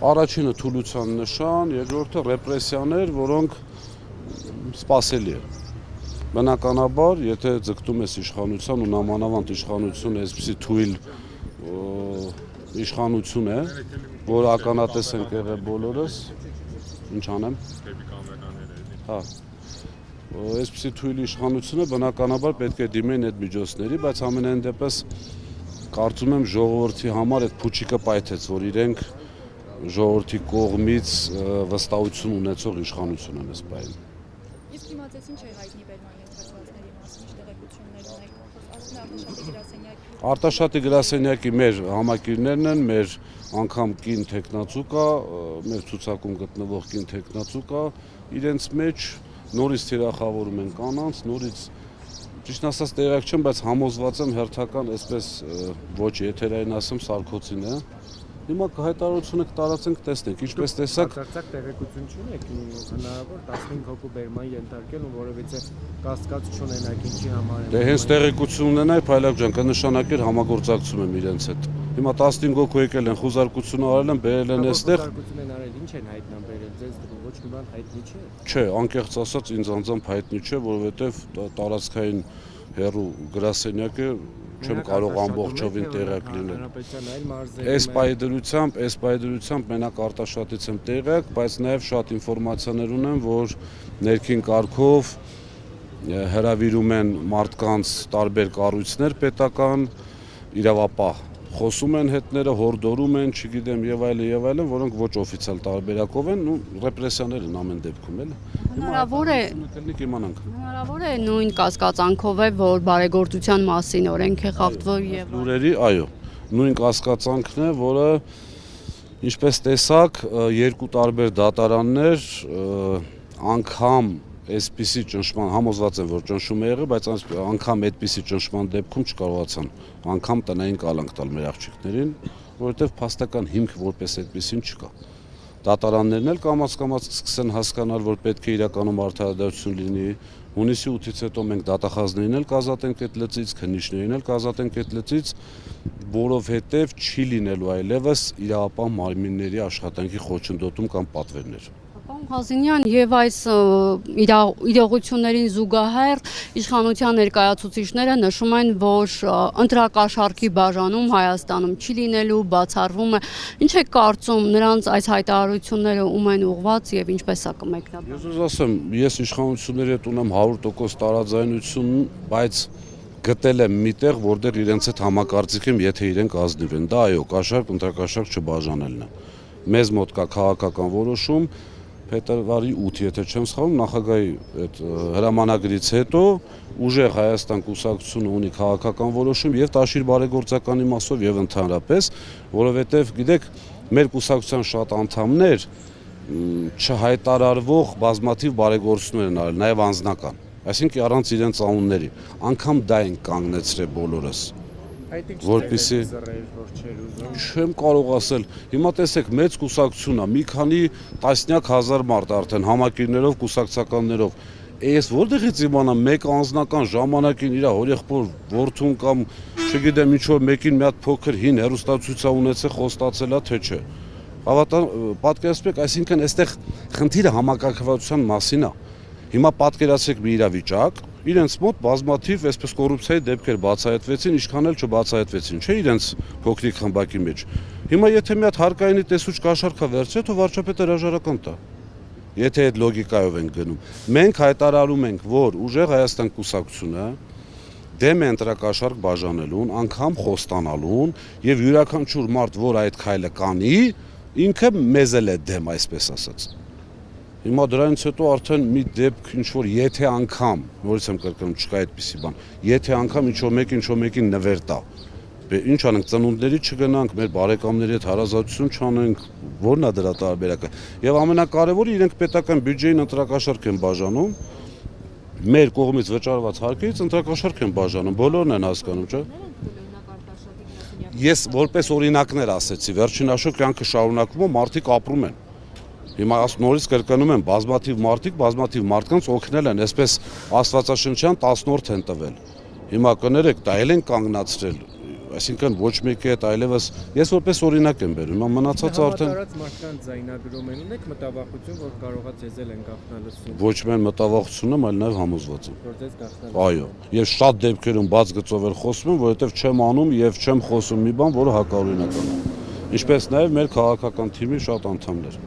Առաջինը թուլության նշան, երկրորդը ռեպրեսիաներ, որոնք սպասելի են։ Բնականաբար, եթե ձգտում ես իշխանության ու նամանավանդ իշխանությունը այսպիսի թույլ իշխանություն է, որ ականատես ենք եղել բոլորս, ինչ անեմ։ Հա։ Այսպիսի թույլ իշխանությունը բնականաբար պետք է դիմեն այդ միջոցների, բայց ամենայն դեպս կարծում եմ ժողովրդի համար այդ փուչիկը պայթեց, որ իրենք ժողովրդի կողմից վստահություն ունեցող իշխանություն են սպայել։ Իսկ իմացեցին չէ հայտնի Բերման ենթարկվածների մասին, ինչ տեղեկություններ ունեք, ասում է Արտաշատի գրասենյակի մեր համակիրներն են, մեր անգամ կին տեխնացու կա, մեր ցուցակում գտնվող կին տեխնացու կա, իրենց մեջ նորից թիրախավորում են կանանց, նորից ճիշտ ասած տեղյակ չեմ, բայց համոզված եմ հերթական այսպես ոչ եթերային ասեմ սարքոցին է։ Հիմա հայտարարությունը կտարածենք, տեսնենք, ինչպես տեսակ Բացարձակ տեղեկություն չունեք, հնարավոր 15 հոգու բերման ենթարկել ու որևիցե կասկած չունենաք ինչի համար։ Դե հենց տեղեկություն ունենայի, Փայլակ ջան, կնշանակեր համագործակցում եմ իրենց հետ։ Հիմա 15 հոգու եկել են, խուզարկություն արել են, բերել են այստեղ։ Խուզարկություն են արել, ինչ են հայտնաբերել, ձեզ ոչ մի բան հայտնի չէ։ Չէ, անկեղծ ասած ինձ անձամբ հայտնի չէ, որովհետև տարածքային հեռու գրասենյակը չեմ կարող ամբողջովին տեղյակ լինել։ Այս պայդրությամբ մենակ Արտաշատից եմ տեղյակ, բայց նաև շատ ինֆորմացիաներ ունեմ, որ ներքին կարգով հրավիրում են մարդկանց տարբեր կառույցներ պետական, իրավապահ խոսում են հետները, հորդորում են, չգիտեմ եւ այլն, որոնք ոչ օֆիցիալ տարբերակով են, ու ռեպրեսիաներ են ամեն դեպքում, էլի։ Հնարավոր է նույն կասկածանքով է, որ բարեգործության մասին օրենք է խախտվել եւ լուրերի, այո, նույն կասկածանքն է, որը ինչպես տեսակ երկու տարբեր դատարաններ անգամ այսպիսի ճնշման համոզված են, որ ճնշում է եղել, բայց անգամ այդպիսի ճնշման դեպքում չկարողացան անգամ տնային կալանք տալ մեր աղջիկներին, որովհետև փաստական հիմք որպես այդպիսին չկա։ Դատարաններն էլ կամաց-կամաց սկսեն հասկանալ, որ պետք է իրականում արդարադատություն լինի։ Հունիսի 8-ից հետո մենք դատախազներին էլ կազատենք այդ լծից, քննիչներին էլ կազատենք այդ լծից, որովհետև չի լինելու այլևս իրավապահ մարմինների աշխատանքի խոչընդոտում կամ պատվերներ։ Պարոն Հազինյան, եւ այս իրողություններին զուգահեռ իշխանության ներկայացուցիչները նշում են, որ ընտրակաշառքի բաժանում Հայաստանում չի լինելու, բացառվում է։ Ինչ է կարծում, նրանց այս հայտարարությունները ում են ուղղված եւ ինչպես է կմեկնաբանվում։ Ես ուզում ասեմ, ես իշխանությունների հետ ունեմ 100% տարաձայնություն, բայց գտել եմ միտեղ, որտեղ իրենց հետ համակարծիք եմ, եթե իրենք ազնիվ են։ Դա այո, կաշառք, ընտրակաշառք չբաժանելն է։ Մեզ մոտ կա քաղաքական որոշում, փետրվարի 8, եթե չեմ սխալվում, նախագահի այդ հրամանագրից հետո ուժեղ Հայաստան կուսակցությունը ունի քաղաքական որոշում եւ տաշիր բարեգործական իմաստով եւ ընդհանրապես, որովհետեւ գիտեք, մեր կուսակցության շատ անդամներ չհայտարարվող բազմաթիվ բարեգործություններ են արել, նաեւ անձնական, այսինքն առանց իրենց անունների, անգամ դա են կանգնեցրել բոլորս։ Որպեսզի չեմ կարող ասել, հիմա տեսեք մեծ կուսակցություն է, մի քանի տասնյակ հազար մարդ արդեն համակիրներով, կուսակցականներով, ես որտեղից իմանամ մեկ անձնական ժամանակին իր հորեղբոր որդուն կամ չգիտեմ ինչ որ մեկին մի հատ փոքր հին հեռուստացույց ունեցել, խոստացել է թե չէ։ Պատկերացրեք, այսինքն այստեղ խնդիրը համակարգվածության մասին է։ Հիմա պատկերացրեք մի իրավիճակ, իրենց մոտ բազմաթիվ այսպես կոռուպցիայի դեպքեր բացահայտվեցին, ինչքան էլ չբացահայտվեցին, չէ՞ իրենց փոքրիկ խմբակի մեջ։ Հիմա եթե մի հատ հարկայինի տեսուչ կաշառքա վերցրե, թող վարչապետը հրաժարական տա։ Եթե այդ լոգիկայով ենք գնում։ Մենք հայտարարում ենք, որ ուժեղ Հայաստան կուսակցությունը դեմ է ընտրակաշառք բաժանելուն, անգամ խոստանալուն եւ յուրաքանչյուր մարդ, որ այդ քայլը կանի, ինքը մեզ էլ է դեմ, այսպես ասած։ Հիմա դրանից հետո արդեն մի դեպք ինչ-որ եթե անգամ, նորից եմ կրկնում, չկա այդպիսի բան, եթե անգամ ինչ-որ մեկին նվեր տա, ինչ անենք, ծնունդների չգնանք, մեր բարեկամների հետ հարազատություն չանենք, որն է դրա տարբերակը։ Եվ ամենակարևորը իրենք պետական բյուջեին ընտրակաշառք են բաժանում, մեր կողմից վճարված հարկերից ընտրակաշառք են բաժանում, բոլորն են հասկանում, չէ՞։ Ես որպես օրինակներ ասեցի, վերջին հաշվով կյանքը շարունակվում է, մարդիկ ապրում են։ Հիմա նորից կրկնում եմ, բազմաթիվ մարդկանց օգնել են, այսպես աստվածաշնչյան 10-րդ են տվել։ Հիմա կներեք, դա էլ են կանգնացրել, այսինքն ոչ մեկի հետ այլևս ես որպես օրինակ եմ բերում, մնացածը արդեն Համատարած մարդկանց ձայնագրում են ունեք մտավախություն, որ կարողա ձեզել են գաղտնալսում։ ոչ միայն մտավախություն եմ, այլ նաև համոզված եմ։ Որ ձեզ գաղտնալսում։ Այո, ես շատ դեպքերում բաց գծով էլ խոսում եմ, որովհետև չեմ անում եւ չեմ խոսում մի բան, որը հակառակորինական է։ Ինչպես նաև մեր քաղաքական թիմի շատ անդամներ։